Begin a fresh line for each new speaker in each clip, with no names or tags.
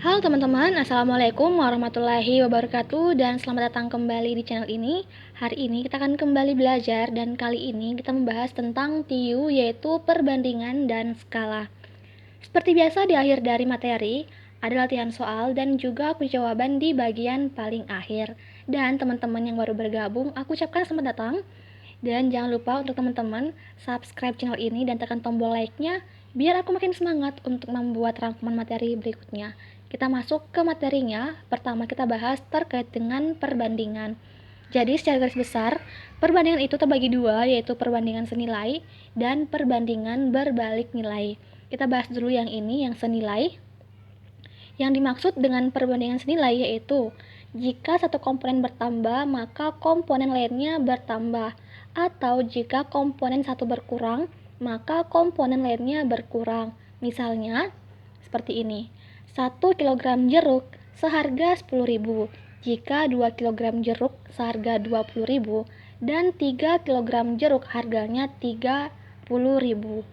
Halo teman-teman, Assalamualaikum warahmatullahi wabarakatuh dan selamat datang kembali di channel ini. Hari ini kita akan kembali belajar dan kali ini kita membahas tentang TIU yaitu perbandingan dan skala. Seperti biasa di akhir dari materi, ada latihan soal dan juga kunci jawaban di bagian paling akhir. Dan teman-teman yang baru bergabung, aku ucapkan selamat datang. Dan jangan lupa untuk teman-teman subscribe channel ini dan tekan tombol like-nya biar aku makin semangat untuk membuat rangkuman materi berikutnya. Kita masuk ke materinya. Pertama kita bahas terkait dengan perbandingan. Jadi secara garis besar, perbandingan itu terbagi dua, yaitu perbandingan senilai dan perbandingan berbalik nilai. Kita bahas dulu yang ini, yang senilai. Yang dimaksud dengan perbandingan senilai yaitu jika satu komponen bertambah, maka komponen lainnya bertambah. Atau jika komponen satu berkurang, maka komponen lainnya berkurang. Misalnya, seperti ini. 1 kg jeruk seharga 10.000. Jika 2 kg jeruk seharga 20.000 dan 3 kg jeruk harganya 30.000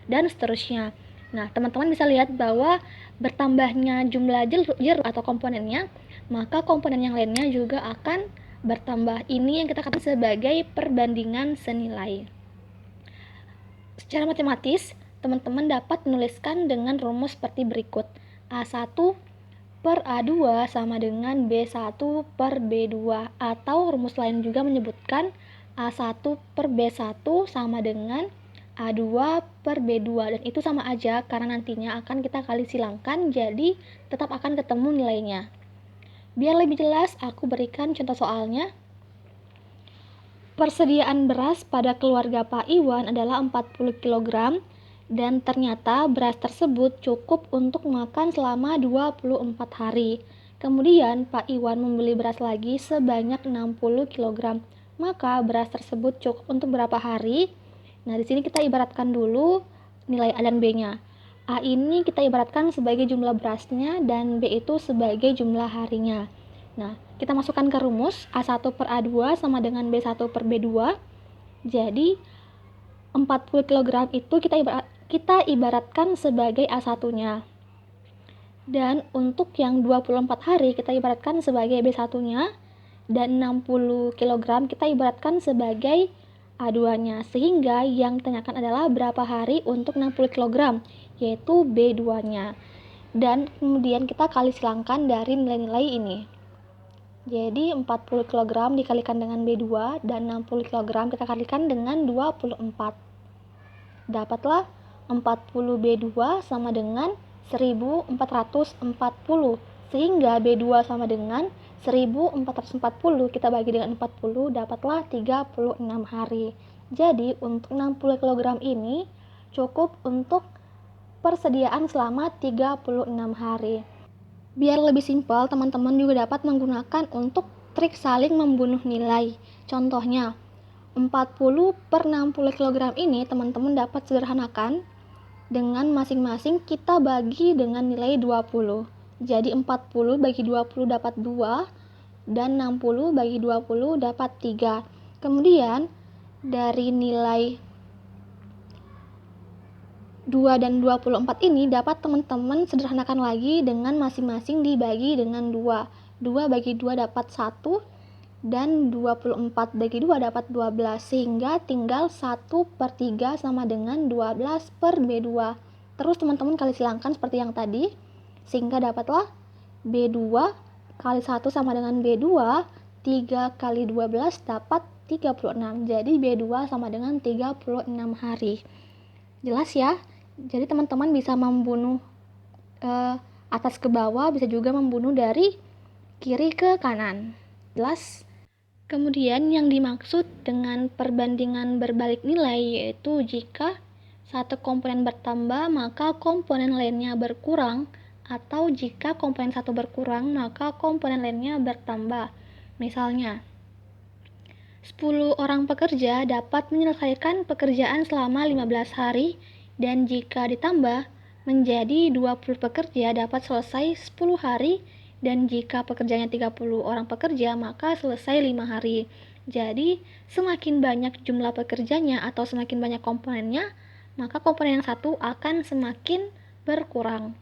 dan seterusnya. Nah, teman-teman bisa lihat bahwa bertambahnya jumlah jeruk atau komponennya, maka komponen yang lainnya juga akan bertambah. Ini yang kita katakan sebagai perbandingan senilai. Secara matematis, teman-teman dapat menuliskan dengan rumus seperti berikut. A1 per A2 sama dengan B1 per B2, atau rumus lain juga menyebutkan A1 per B1 sama dengan A2 per B2, dan itu sama aja karena nantinya akan kita kali silangkan, jadi tetap akan ketemu nilainya. Biar lebih jelas, aku berikan contoh soalnya. Persediaan beras pada keluarga Pak Iwan adalah 40 kg, dan ternyata beras tersebut cukup untuk makan selama 24 hari. Kemudian Pak Iwan membeli beras lagi sebanyak 60 kg. Maka beras tersebut cukup untuk berapa hari? Nah, di sini kita ibaratkan dulu nilai A dan B-nya. A ini kita ibaratkan sebagai jumlah berasnya dan B itu sebagai jumlah harinya. Nah, kita masukkan ke rumus A1 per A2 sama dengan B1 per B2. Jadi 40 kg itu kita ibaratkan sebagai A1-nya. Dan untuk yang 24 hari kita ibaratkan sebagai B1-nya, dan 60 kg kita ibaratkan sebagai A2-nya, sehingga yang ditanyakan adalah berapa hari untuk 60 kg, yaitu B2-nya. Dan kemudian kita kali silangkan dari nilai-nilai ini. Jadi 40 kg dikalikan dengan B2 dan 60 kg kita kalikan dengan 24. Dapatlah 40 B2 sama dengan 1440, sehingga B2 sama dengan 1440 kita bagi dengan 40, dapatlah 36 hari. Jadi untuk 60 kg ini cukup untuk persediaan selama 36 hari. Biar lebih simpel, teman-teman juga dapat menggunakan untuk trik saling membunuh nilai. Contohnya, 40 per 60 kg ini teman-teman dapat sederhanakan dengan masing-masing kita bagi dengan nilai 20. Jadi 40 bagi 20 dapat 2, dan 60 bagi 20 dapat 3. Kemudian dari nilai 2 dan 24 ini dapat teman-teman sederhanakan lagi dengan masing-masing dibagi dengan 2. 2 bagi 2 dapat 1, dan 24 bagi 2 dapat 12, sehingga tinggal 1 per 3 sama dengan 12 per B2. Terus teman-teman kali silangkan seperti yang tadi, sehingga dapatlah B2 kali 1 sama dengan B2, 3 kali 12 dapat 36. Jadi B2 sama dengan 36 hari. Jelas ya? Jadi teman-teman bisa membunuh atas ke bawah, bisa juga membunuh dari kiri ke kanan. Jelas? Kemudian yang dimaksud dengan perbandingan berbalik nilai yaitu jika satu komponen bertambah maka komponen lainnya berkurang, atau jika komponen satu berkurang maka komponen lainnya bertambah. Misalnya, 10 orang pekerja dapat menyelesaikan pekerjaan selama 15 hari, dan jika ditambah menjadi 20 pekerja dapat selesai 10 hari, dan jika pekerjanya 30 orang pekerja maka selesai 5 hari. Jadi semakin banyak jumlah pekerjanya atau semakin banyak komponennya, maka komponen yang satu akan semakin berkurang.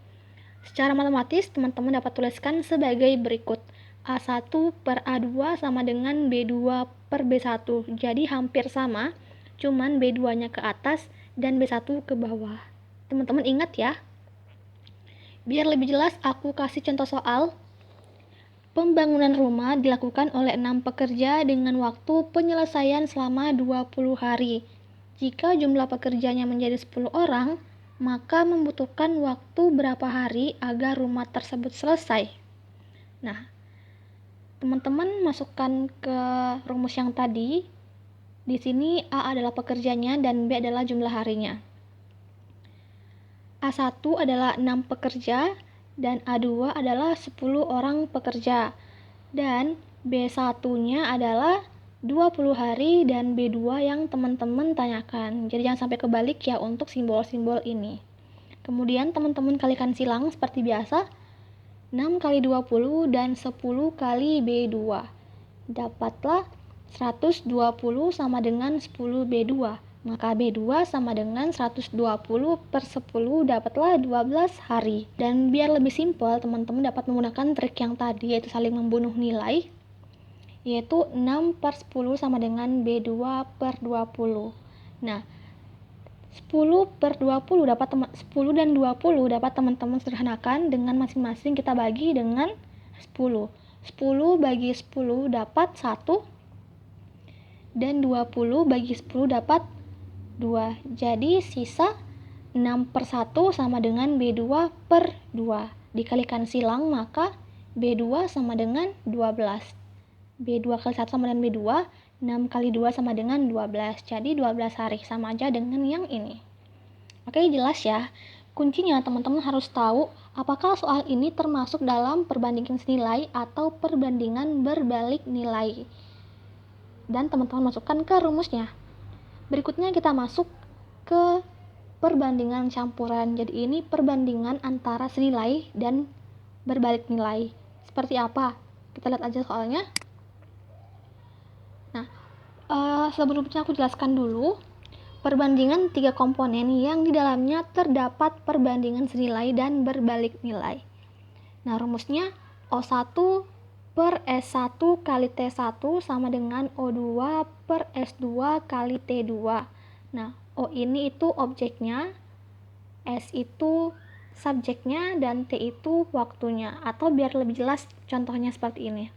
Secara matematis, teman-teman dapat tuliskan sebagai berikut. A1 per A2 sama dengan B2 per B1. Jadi hampir sama, cuman B2-nya ke atas dan B1 ke bawah. Teman-teman ingat ya. Biar lebih jelas, aku kasih contoh soal. Pembangunan rumah dilakukan oleh 6 pekerja dengan waktu penyelesaian selama 20 hari. Jika jumlah pekerjanya menjadi 10 orang, maka membutuhkan waktu berapa hari agar rumah tersebut selesai? Nah, teman-teman masukkan ke rumus yang tadi. Di sini A adalah pekerjanya dan B adalah jumlah harinya. A1 adalah 6 pekerja dan A2 adalah 10 orang pekerja. Dan B1-nya adalah 20 hari dan B2 yang teman-teman tanyakan. Jadi jangan sampai kebalik ya untuk simbol-simbol ini. Kemudian teman-teman kalikan silang seperti biasa. 6 kali 20 dan 10 kali B2. Dapatlah 120 sama dengan 10 B2. Maka B2 sama dengan 120 per 10 dapatlah 12 hari. Dan biar lebih simpel, teman-teman dapat menggunakan trik yang tadi, yaitu saling membunuh nilai. Yaitu 6 per 10 sama dengan B2 per 20. Nah, 10 per 20 dapat 10 dan 20 dapat teman-teman sederhanakan dengan masing-masing kita bagi dengan 10. 10 bagi 10 dapat 1 dan 20 bagi 10 dapat 2. Jadi sisa 6 per 1 sama dengan B2 per 2. Dikalikan silang maka B2 sama dengan 12. B2 kali 1 sama dengan B2. 6 kali 2 sama dengan 12. Jadi 12 hari, sama aja dengan yang ini. Oke, jelas ya. Kuncinya teman-teman harus tahu apakah soal ini termasuk dalam perbandingan senilai atau perbandingan berbalik nilai. Dan teman-teman masukkan ke rumusnya. Berikutnya kita masuk ke perbandingan campuran. Jadi ini perbandingan antara senilai dan berbalik nilai. Seperti apa? Kita lihat aja soalnya. Sebelumnya aku jelaskan dulu perbandingan 3 komponen yang di dalamnya terdapat perbandingan senilai dan berbalik nilai. Nah, rumusnya O1 per S1 kali T1 sama dengan O2 per S2 kali T2. Nah, O ini itu objeknya, S itu subjeknya, dan T itu waktunya. Atau biar lebih jelas contohnya seperti ini.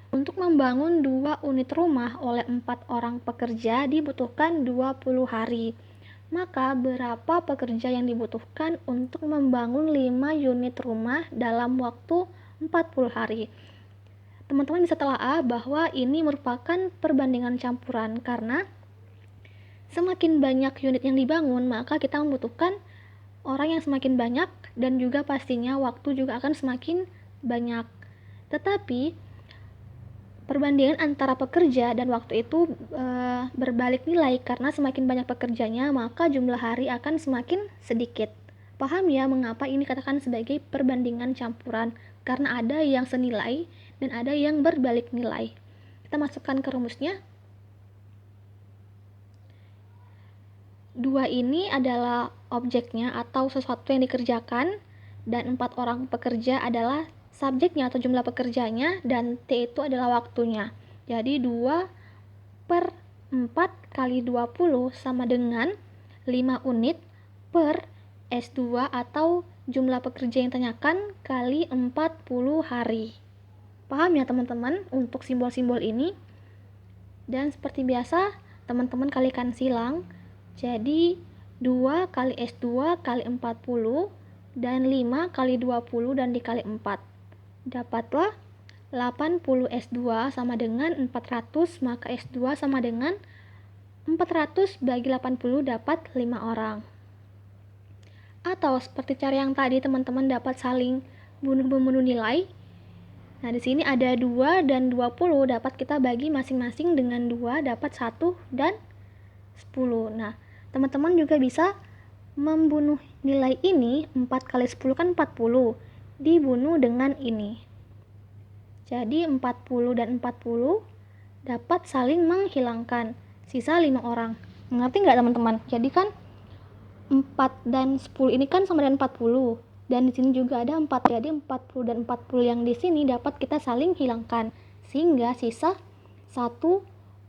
Untuk membangun 2 unit rumah oleh 4 orang pekerja dibutuhkan 20 hari. Maka berapa pekerja yang dibutuhkan untuk membangun 5 unit rumah dalam waktu 40 hari? Teman-teman bisa telaah bahwa ini merupakan perbandingan campuran karena semakin banyak unit yang dibangun, maka kita membutuhkan orang yang semakin banyak dan juga pastinya waktu juga akan semakin banyak. Tetapi perbandingan antara pekerja dan waktu itu berbalik nilai karena semakin banyak pekerjanya maka jumlah hari akan semakin sedikit. Paham ya mengapa ini dikatakan sebagai perbandingan campuran? Karena ada yang senilai dan ada yang berbalik nilai. Kita masukkan ke rumusnya. 2 ini adalah objeknya atau sesuatu yang dikerjakan dan 4 orang pekerja adalah subjeknya atau jumlah pekerjanya dan T itu adalah waktunya. Jadi 2 per 4 kali 20 sama dengan 5 unit per S2 atau jumlah pekerja yang tanyakan kali 40 hari. Paham ya teman-teman untuk simbol-simbol ini? Dan seperti biasa, teman-teman kalikan silang. Jadi 2 kali S2 kali 40 dan 5 kali 20 dan dikali 4. Dapatlah 80 S2 sama dengan 400, maka S2 sama dengan 400 bagi 80 dapat 5 orang. Atau seperti cara yang tadi teman-teman dapat saling bunuh-bunuh nilai. Nah, di sini ada 2 dan 20 dapat kita bagi masing-masing dengan 2 dapat 1 dan 10. Nah, teman-teman juga bisa membunuh nilai ini, 4 kali 10 kan 40, dibunuh dengan ini. Jadi 40 dan 40 dapat saling menghilangkan, sisa 5 orang. Mengerti nggak teman-teman? Jadi kan 4 dan 10 ini kan sama dengan 40. dan di sini juga ada 4. Jadi 40 dan 40 yang di sini dapat kita saling hilangkan, sehingga sisa 1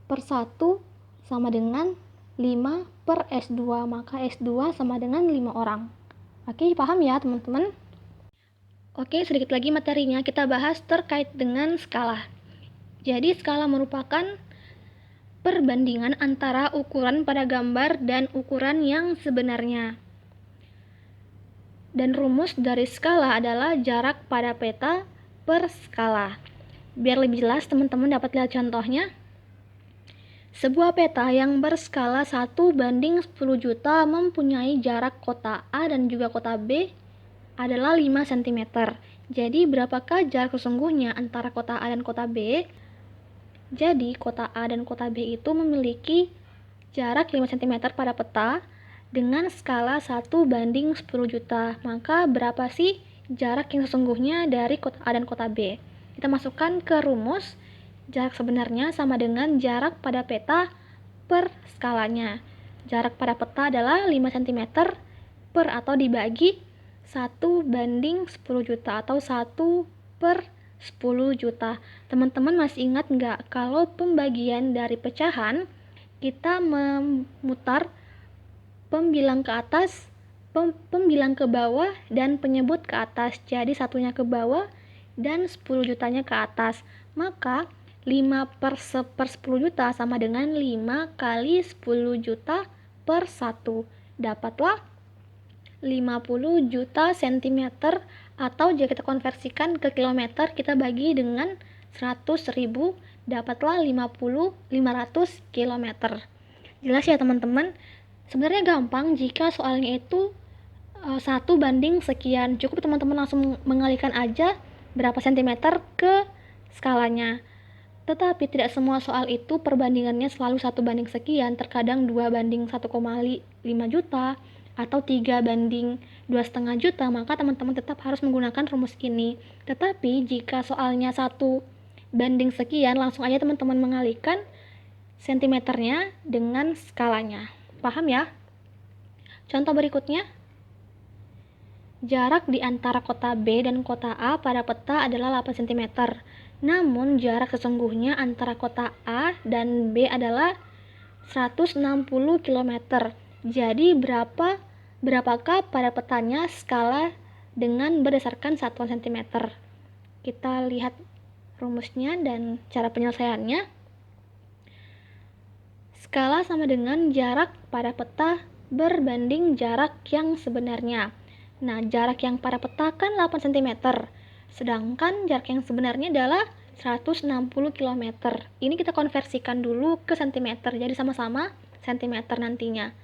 per 1 sama dengan 5 per S2, maka S2 sama dengan 5 orang. Oke, paham ya teman-teman? Oke, sedikit lagi materinya kita bahas terkait dengan skala. Jadi skala merupakan perbandingan antara ukuran pada gambar dan ukuran yang sebenarnya. Dan rumus dari skala adalah jarak pada peta per skala. Biar lebih jelas teman-teman dapat lihat contohnya. Sebuah peta yang berskala 1:10 juta mempunyai jarak kota A dan juga kota B adalah 5 cm. Jadi berapakah jarak sesungguhnya antara kota A dan kota B? Jadi kota A dan kota B itu memiliki jarak 5 cm pada peta dengan skala 1:10 juta. Maka berapa sih jarak yang sesungguhnya dari kota A dan kota B? Kita masukkan ke rumus. Jarak sebenarnya sama dengan jarak pada peta per skalanya. Jarak pada peta adalah 5 cm per atau dibagi 1:10 juta atau 1 per 10 juta. Teman-teman masih ingat nggak kalau pembagian dari pecahan kita memutar pembilang ke atas, pembilang ke bawah, dan penyebut ke atas. Jadi satunya ke bawah dan 10 jutanya ke atas. Maka 5 per 10 juta sama dengan 5 kali 10 juta per 1. Dapatlah 50 juta cm, atau jika kita konversikan ke kilometer kita bagi dengan 100.000, dapatlah 500 km. Jelas ya teman-teman? Sebenarnya gampang jika soalnya itu 1:sekian. Cukup teman-teman langsung mengalihkan aja berapa centimeter ke skalanya. Tetapi tidak semua soal itu perbandingannya selalu 1:sekian, terkadang 2:1,5 juta atau 3:2,5 juta, maka teman-teman tetap harus menggunakan rumus ini. Tetapi jika soalnya 1:sekian, langsung aja teman-teman mengalihkan sentimeternya dengan skalanya. Paham ya? Contoh berikutnya. Jarak di antara kota B dan kota A pada peta adalah 8 cm. Namun jarak sesungguhnya antara kota A dan B adalah 160 km. Jadi berapakah pada petanya skala dengan berdasarkan satuan cm? Kita lihat rumusnya dan cara penyelesaiannya. Skala sama dengan jarak pada peta berbanding jarak yang sebenarnya. Nah, jarak yang pada peta kan 8 cm, sedangkan jarak yang sebenarnya adalah 160 km. Ini kita konversikan dulu ke cm, jadi sama-sama cm nantinya.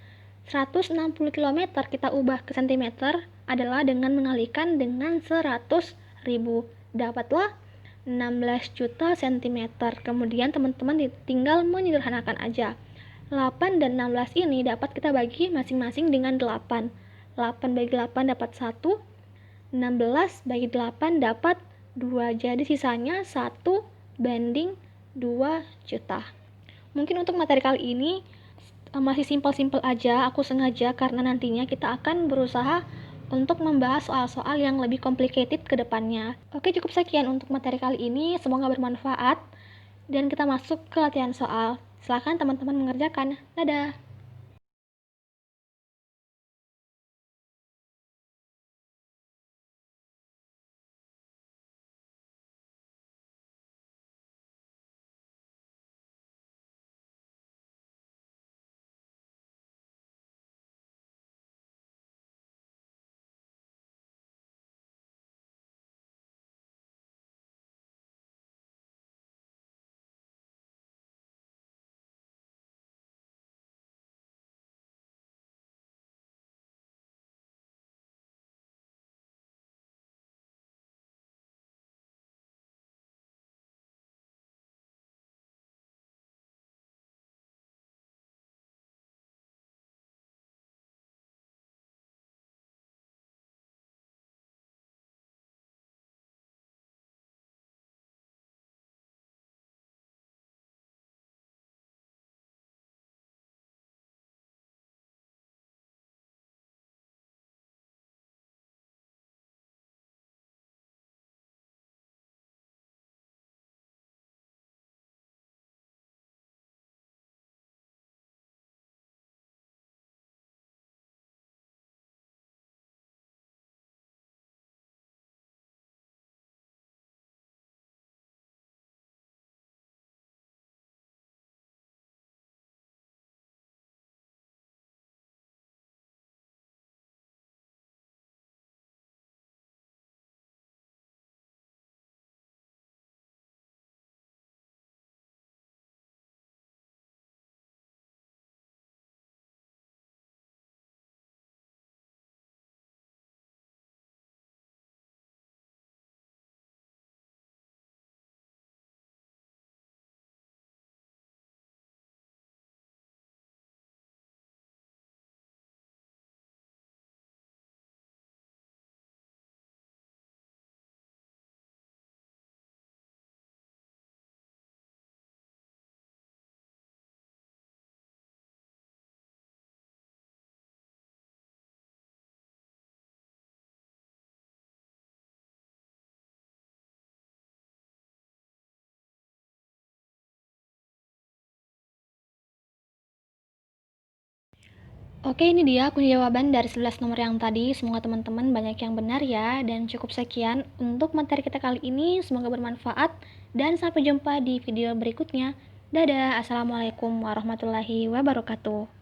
160 km kita ubah ke cm adalah dengan mengalihkan dengan 100.000. Dapatlah 16 juta cm. Kemudian teman-teman tinggal menyederhanakan aja. 8 dan 16 ini dapat kita bagi masing-masing dengan 8. 8 bagi 8 dapat 1, 16 bagi 8 dapat 2. Jadi sisanya 1:2 juta. Mungkin untuk materi kali ini masih simpel-simpel aja, aku sengaja karena nantinya kita akan berusaha untuk membahas soal-soal yang lebih complicated ke depannya. Oke, cukup sekian untuk materi kali ini, semoga bermanfaat dan kita masuk ke latihan soal. Silakan teman-teman mengerjakan. Dadah! Oke, ini dia kunci jawaban dari 11 nomor yang tadi. Semoga teman-teman banyak yang benar ya. Dan cukup sekian untuk materi kita kali ini. Semoga bermanfaat. Dan sampai jumpa di video berikutnya. Dadah, Assalamualaikum warahmatullahi wabarakatuh.